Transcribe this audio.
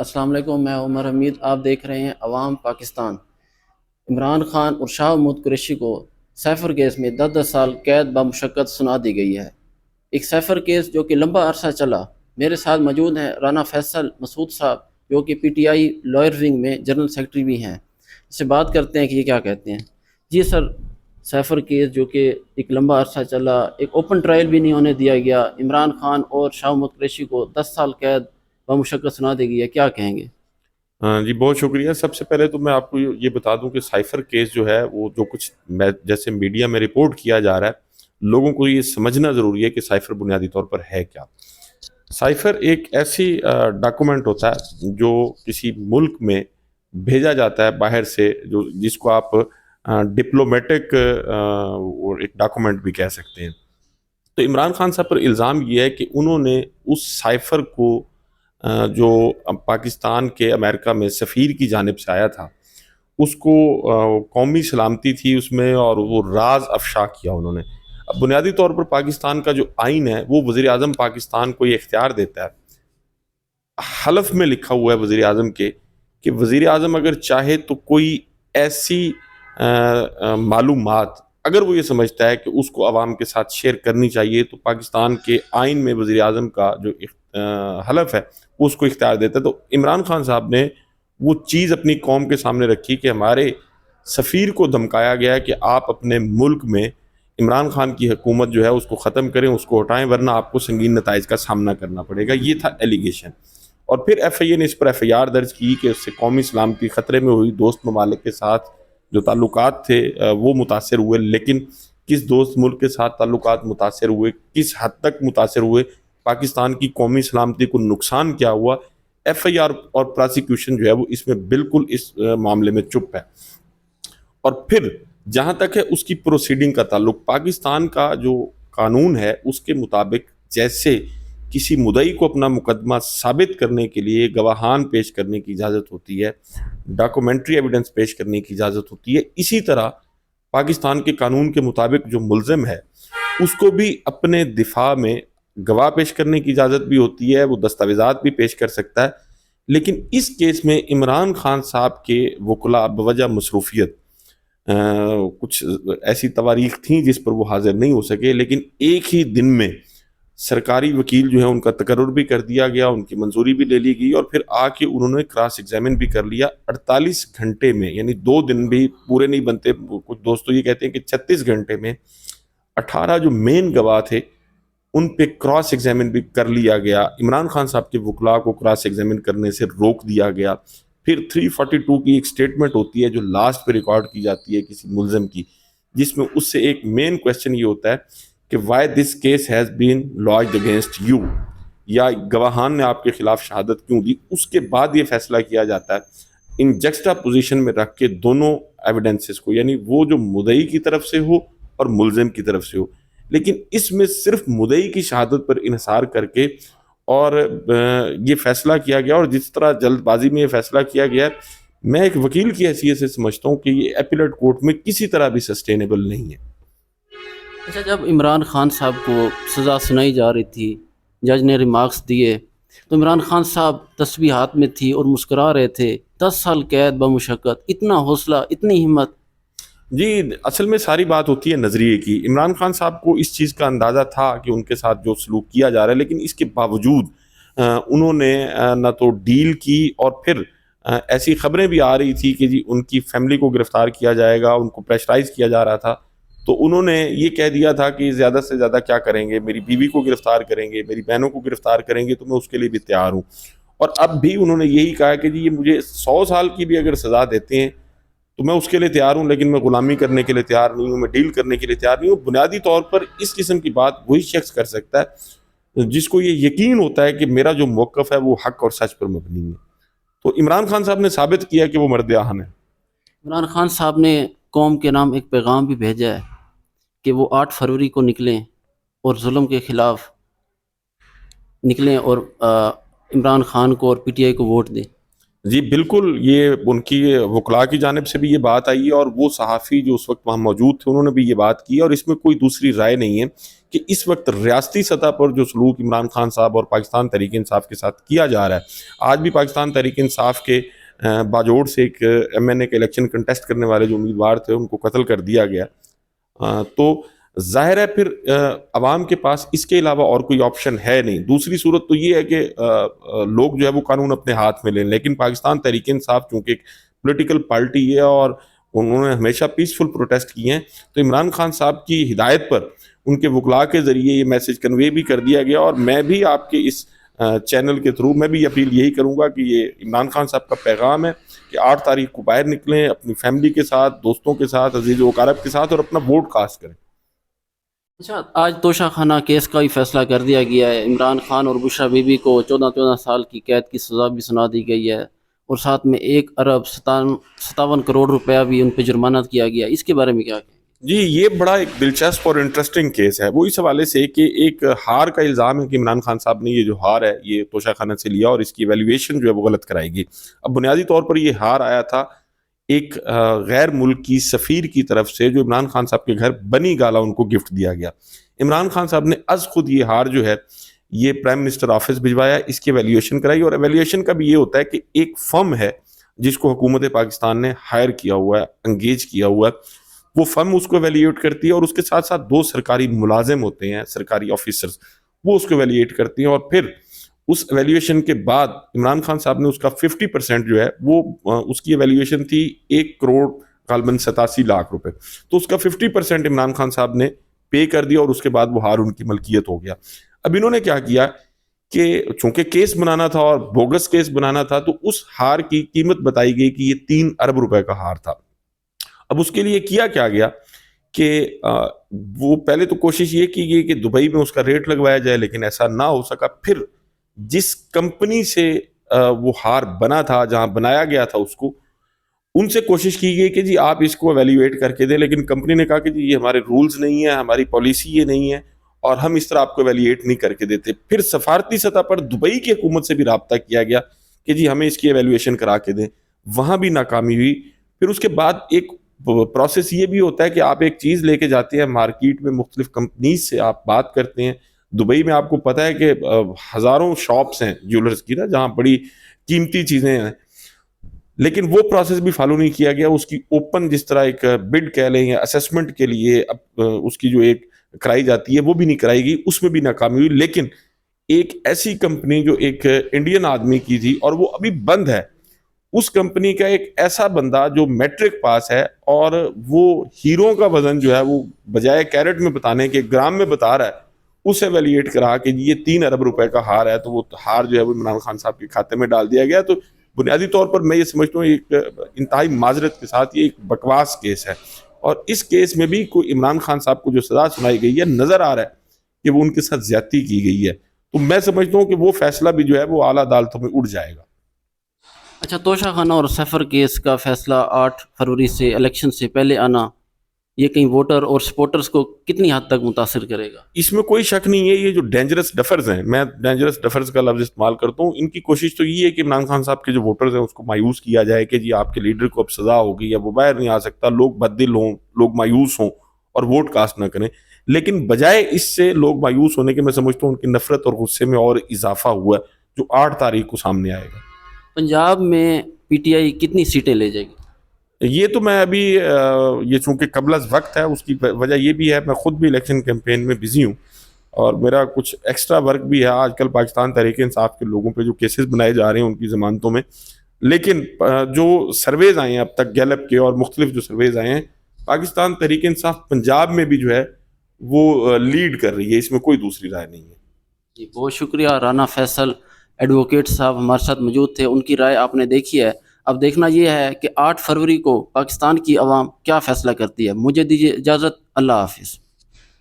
السلام علیکم، میں عمر حمید، آپ دیکھ رہے ہیں عوام پاکستان۔ عمران خان اور شاہ محمود قریشی کو سیفر کیس میں 10 سال قید بمشقت سنا دی گئی ہے۔ ایک سیفر کیس جو کہ لمبا عرصہ چلا۔ میرے ساتھ موجود ہیں رانا فیصل مسعود صاحب، جو کہ P T I lawyer wing میں جنرل سیکرٹری بھی ہیں۔ اس سے بات کرتے ہیں کہ یہ کیا کہتے ہیں۔ جی سر، سیفر کیس جو کہ ایک لمبا عرصہ چلا، ایک اوپن ٹرائل بھی نہیں ہونے دیا گیا، عمران خان اور شاہ محمود قریشی کو 10 سال قید بمشقت سنا دی گئی ہے، کیا کہیں گے؟ ہاں جی، بہت شکریہ۔ سب سے پہلے تو میں آپ کو یہ بتا دوں کہ سائفر کیس جو ہے وہ جو کچھ جیسے میڈیا میں رپورٹ کیا جا رہا ہے، لوگوں کو یہ سمجھنا ضروری ہے کہ سائفر بنیادی طور پر ہے کیا۔ سائفر ایک ایسی ڈاکومنٹ ہوتا ہے جو کسی ملک میں بھیجا جاتا ہے باہر سے، جس کو آپ ڈپلومیٹک ایک ڈاکومنٹ بھی کہہ سکتے ہیں۔ تو عمران خان صاحب پر الزام یہ ہے کہ انہوں نے اس سائفر کو جو پاکستان کے امریکہ میں سفیر کی جانب سے آیا تھا، اس کو قومی سلامتی تھی اس میں، اور وہ راز افشا کیا انہوں نے۔ اب بنیادی طور پر پاکستان کا جو آئین ہے وہ وزیر اعظم پاکستان کو یہ اختیار دیتا ہے، حلف میں لکھا ہوا ہے وزیر اعظم کے، کہ وزیر اعظم اگر چاہے تو کوئی ایسی معلومات اگر وہ یہ سمجھتا ہے کہ اس کو عوام کے ساتھ شیئر کرنی چاہیے، تو پاکستان کے آئین میں وزیر اعظم کا جو حلف ہے وہ اس کو اختیار دیتا ہے۔ تو عمران خان صاحب نے وہ چیز اپنی قوم کے سامنے رکھی کہ ہمارے سفیر کو دھمکایا گیا ہے کہ آپ اپنے ملک میں عمران خان کی حکومت جو ہے اس کو ختم کریں، اس کو ہٹائیں، ورنہ آپ کو سنگین نتائج کا سامنا کرنا پڑے گا۔ یہ تھا ایلیگیشن۔ اور پھر ایف آئی اے نے اس پر ایف آئی آر درج کی کہ اس سے قومی سلامتی خطرے میں ہوئی، دوست ممالک کے ساتھ جو تعلقات تھے وہ متاثر ہوئے، لیکن کس دوست ملک کے ساتھ تعلقات متاثر ہوئے، کس حد تک متاثر ہوئے، پاکستان کی قومی سلامتی کو نقصان کیا ہوا، ایف آئی آر اور پراسیکیوشن جو ہے وہ اس میں بالکل اس معاملے میں چپ ہے۔ اور پھر جہاں تک ہے اس کی پروسیڈنگ کا تعلق، پاکستان کا جو قانون ہے اس کے مطابق جیسے کسی مدعی کو اپنا مقدمہ ثابت کرنے کے لیے گواہان پیش کرنے کی اجازت ہوتی ہے، ڈاکومنٹری ایویڈنس پیش کرنے کی اجازت ہوتی ہے، اسی طرح پاکستان کے قانون کے مطابق جو ملزم ہے اس کو بھی اپنے دفاع میں گواہ پیش کرنے کی اجازت بھی ہوتی ہے، وہ دستاویزات بھی پیش کر سکتا ہے۔ لیکن اس کیس میں عمران خان صاحب کے وکلاء بوجہ مصروفیت کچھ ایسی تواریخ تھیں جس پر وہ حاضر نہیں ہو سکے، لیکن ایک ہی دن میں سرکاری وکیل جو ہے ان کا تقرر بھی کر دیا گیا، ان کی منظوری بھی لے لی گئی، اور پھر آ کے انہوں نے کراس ایگزامن بھی کر لیا 48 گھنٹے میں، یعنی 2 دن بھی پورے نہیں بنتے، کچھ دوستوں یہ کہتے ہیں کہ 36 گھنٹے میں 18 جو مین گواہ تھے ان پہ کراس ایگزامن بھی کر لیا گیا۔ عمران خان صاحب کے وکلاء کو کراس ایگزامن کرنے سے روک دیا گیا۔ پھر 342 کی ایک سٹیٹمنٹ ہوتی ہے جو لاسٹ پہ ریکارڈ کی جاتی ہے کسی ملزم کی، جس میں اس سے ایک مین کویسچن یہ ہوتا ہے کہ why this case has been lodged against you، یا گواہان نے آپ کے خلاف شہادت کیوں دی۔ اس کے بعد یہ فیصلہ کیا جاتا ہے ان جیکسٹا پوزیشن میں رکھ کے دونوں ایویڈنسز کو، یعنی وہ جو مدعی کی طرف سے ہو اور ملزم کی طرف سے ہو، لیکن اس میں صرف مدعی کی شہادت پر انحصار کر کے اور یہ فیصلہ کیا گیا، اور جس طرح جلد بازی میں یہ فیصلہ کیا گیا ہے، میں ایک وکیل کی حیثیت سے سمجھتا ہوں کہ یہ ایپیلیٹ کورٹ میں کسی طرح بھی سسٹینیبل نہیں ہے۔ اچھا، جب عمران خان صاحب کو سزا سنائی جا رہی تھی، جج نے ریمارکس دیے، تو عمران خان صاحب تسبیح ہاتھ میں تھی اور مسکرا رہے تھے۔ 10 سال قید بمشقت، اتنا حوصلہ، اتنی ہمت۔ جی، اصل میں ساری بات ہوتی ہے نظریے کی۔ عمران خان صاحب کو اس چیز کا اندازہ تھا کہ ان کے ساتھ جو سلوک کیا جا رہا ہے، لیکن اس کے باوجود انہوں نے نہ تو ڈیل کی، اور پھر ایسی خبریں بھی آ رہی تھی کہ جی ان کی فیملی کو گرفتار کیا جائے گا، ان کو پریشرائز کیا جا رہا تھا، تو انہوں نے یہ کہہ دیا تھا کہ زیادہ سے زیادہ کیا کریں گے، میری بیوی کو گرفتار کریں گے، میری بہنوں کو گرفتار کریں گے، تو میں اس کے لیے بھی تیار ہوں۔ اور اب بھی انہوں نے یہی کہا کہ جی یہ مجھے 100 سال کی بھی اگر سزا دیتے ہیں تو میں اس کے لیے تیار ہوں، لیکن میں غلامی کرنے کے لیے تیار نہیں ہوں، میں ڈیل کرنے کے لیے تیار نہیں ہوں۔ بنیادی طور پر اس قسم کی بات وہی شخص کر سکتا ہے جس کو یہ یقین ہوتا ہے کہ میرا جو موقف ہے وہ حق اور سچ پر مبنی ہے۔ تو عمران خان صاحب نے ثابت کیا کہ وہ مرد آہن ہے۔ عمران خان صاحب نے قوم کے نام ایک پیغام بھی بھیجا ہے کہ وہ 8 فروری کو نکلیں اور ظلم کے خلاف نکلیں اور عمران خان کو اور پی ٹی آئی کو ووٹ دیں۔ جی بالکل، یہ ان کی وکلاء کی جانب سے بھی یہ بات آئی ہے، اور وہ صحافی جو اس وقت وہاں موجود تھے انہوں نے بھی یہ بات کی ہے، اور اس میں کوئی دوسری رائے نہیں ہے کہ اس وقت ریاستی سطح پر جو سلوک عمران خان صاحب اور پاکستان تحریک انصاف کے ساتھ کیا جا رہا ہے، آج بھی پاکستان تحریک انصاف کے باجوڑ سے ایک MNA کے الیکشن کنٹیسٹ کرنے والے جو امیدوار تھے ان کو قتل کر دیا گیا، تو ظاہر ہے پھر عوام کے پاس اس کے علاوہ اور کوئی آپشن ہے نہیں۔ دوسری صورت تو یہ ہے کہ لوگ جو ہے وہ قانون اپنے ہاتھ میں لیں، لیکن پاکستان تحریک انصاف چونکہ ایک پولیٹیکل پارٹی ہے اور انہوں نے ہمیشہ پیسفل پروٹیسٹ کیے ہیں، تو عمران خان صاحب کی ہدایت پر ان کے وکلاء کے ذریعے یہ میسج کنوے بھی کر دیا گیا، اور میں بھی آپ کے اس چینل کے تھرو میں بھی اپیل یہی کروں گا کہ یہ عمران خان صاحب کا پیغام ہے کہ 8 تاریخ کو باہر نکلیں، اپنی فیملی کے ساتھ، دوستوں کے ساتھ، عزیز و اقارب کے ساتھ، اور اپنا ووٹ کاسٹ کریں۔ اچھا، آج توشہ خانہ کیس کا بھی فیصلہ کر دیا گیا ہے۔ عمران خان اور بشرا بی بی کو 14 سال کی قید کی سزا بھی سنا دی گئی ہے، اور ساتھ میں 1 ارب 57 کروڑ روپیہ بھی ان پہ جرمانہ کیا گیا۔ اس کے بارے میں کیا کہیں؟ جی یہ بڑا ایک دلچسپ اور انٹرسٹنگ کیس ہے، وہ اس حوالے سے کہ ایک ہار کا الزام ہے کہ عمران خان صاحب نے یہ جو ہار ہے یہ توشہ خانہ سے لیا، اور اس کی ایویلیویشن جو ہے وہ غلط کرائی گئی۔ اب بنیادی طور پر یہ ہار آیا تھا ایک غیر ملکی سفیر کی طرف سے، جو عمران خان صاحب کے گھر بنی گالا ان کو گفٹ دیا گیا۔ عمران خان صاحب نے از خود یہ ہار جو ہے یہ پرائم منسٹر آفس بھجوایا، اس کی ایویلیویشن کرائی، اور ایویلیویشن کا بھی یہ ہوتا ہے کہ ایک فرم ہے جس کو حکومت پاکستان نے ہائر کیا ہوا ہے، انگیج کیا ہوا ہے، وہ فرم اس کو ایویلیویٹ کرتی ہے، اور اس کے ساتھ ساتھ 2 سرکاری ملازم ہوتے ہیں، سرکاری آفیسرز، وہ اس کو ایویلیویٹ کرتی ہیں، اور پھر اس ایویلیویشن کے بعد عمران خان صاحب نے اس کا 50% جو ہے وہ اس کی ایویلیویشن تھی 1 کروڑ غالباً 87 لاکھ روپے، تو اس کا 50% عمران خان صاحب نے پے کر دیا، اور اس کے بعد وہ ہار ان کی ملکیت ہو گیا۔ اب انہوں نے کیا کیا کہ چونکہ کیس بنانا تھا اور بوگس کیس بنانا تھا، تو اس ہار کی قیمت بتائی گئی کہ یہ 3 ارب روپے کا ہار تھا۔ اب اس کے لیے کیا گیا کہ وہ پہلے تو کوشش یہ کی گئی کہ دبئی میں اس کا ریٹ لگوایا جائے، لیکن ایسا نہ ہو سکا۔ پھر جس کمپنی سے وہ ہار بنا تھا، جہاں بنایا گیا تھا اس کو، ان سے کوشش کی گئی کہ جی آپ اس کو ایویلیویٹ کر کے دیں، لیکن کمپنی نے کہا کہ جی یہ ہمارے رولز نہیں ہیں، ہماری پالیسی یہ نہیں ہے، اور ہم اس طرح آپ کو ایویلیویٹ نہیں کر کے دیتے۔ پھر سفارتی سطح پر دبئی کی حکومت سے بھی رابطہ کیا گیا کہ جی ہمیں اس کی ایویلیویشن کرا کے دیں، وہاں بھی ناکامی ہوئی۔ پھر اس کے بعد ایک پروسیس یہ بھی ہوتا ہے کہ آپ ایک چیز لے کے جاتے ہیں مارکیٹ میں، مختلف کمپنیز سے آپ بات کرتے ہیں۔ دبئی میں آپ کو پتہ ہے کہ ہزاروں شاپس ہیں جیولرز کی نا، جہاں بڑی قیمتی چیزیں ہیں، لیکن وہ پروسیس بھی فالو نہیں کیا گیا۔ اس کی اوپن جس طرح ایک بڈ کہہ لیں یا اسیسمنٹ کے لیے اس کی جو ایک کرائی جاتی ہے وہ بھی نہیں کرائی گئی، اس میں بھی ناکامی ہوئی۔ لیکن ایک ایسی کمپنی جو ایک انڈین آدمی کی تھی اور وہ ابھی بند ہے، اس کمپنی کا ایک ایسا بندہ جو میٹرک پاس ہے اور وہ ہیروں کا وزن جو ہے وہ بجائے کیرٹ میں بتانے کے گرام میں بتا رہا ہے، اسے ویلیڈیٹ کرا کہ یہ 3 ارب روپے کا ہار ہے، تو وہ ہار جو ہے وہ عمران خان صاحب کے کھاتے میں ڈال دیا گیا۔ تو بنیادی طور پر میں یہ سمجھتا ہوں ایک انتہائی معذرت کے ساتھ یہ ایک بکواس کیس ہے، اور اس کیس میں بھی کوئی عمران خان صاحب کو جو سزا سنائی گئی ہے، نظر آ رہا ہے کہ وہ ان کے ساتھ زیادتی کی گئی ہے۔ تو میں سمجھتا ہوں کہ وہ فیصلہ بھی جو ہے وہ اعلیٰ عدالتوں میں اٹھ جائے گا۔ اچھا، توشہ خانہ اور سیفر کیس کا فیصلہ 8 فروری سے الیکشن سے پہلے آنا، یہ کہیں ووٹر اور سپورٹرز کو کتنی حد تک متاثر کرے گا؟ اس میں کوئی شک نہیں ہے، یہ جو ڈینجرس ڈفرز ہیں، میں ڈینجرس ڈفرز کا لفظ استعمال کرتا ہوں، ان کی کوشش تو یہ ہے کہ عمران خان صاحب کے جو ووٹرز ہیں اس کو مایوس کیا جائے کہ جی آپ کے لیڈر کو اب سزا ہوگی یا وہ باہر نہیں آ سکتا، لوگ بددل ہوں، لوگ مایوس ہوں اور ووٹ کاسٹ نہ کریں۔ لیکن بجائے اس سے لوگ مایوس ہونے کے، میں سمجھتا ہوں ان کی نفرت اور غصے میں اور اضافہ ہوا ہے، جو 8 تاریخ کو سامنے آئے گا۔ پنجاب میں پی ٹی آئی کتنی سیٹیں لے جائے گی؟ یہ تو میں ابھی یہ چونکہ قبل از وقت ہے، اس کی وجہ یہ بھی ہے میں خود بھی الیکشن کیمپین میں بزی ہوں، اور میرا کچھ ایکسٹرا ورک بھی ہے آج کل پاکستان تحریک انصاف کے لوگوں پہ جو کیسز بنائے جا رہے ہیں ان کی ضمانتوں میں۔ لیکن جو سرویز آئے ہیں اب تک گیلپ کے اور مختلف جو سرویز آئے ہیں، پاکستان تحریک انصاف پنجاب میں بھی جو ہے وہ لیڈ کر رہی ہے، اس میں کوئی دوسری رائے نہیں ہے۔ جی بہت شکریہ رانا فیصل ایڈوکیٹ صاحب ہمارے ساتھ موجود تھے، ان کی رائے آپ نے دیکھی ہے۔ اب دیکھنا یہ ہے کہ 8 فروری کو پاکستان کی عوام کیا فیصلہ کرتی ہے۔ مجھے دیجیے اجازت، اللہ حافظ۔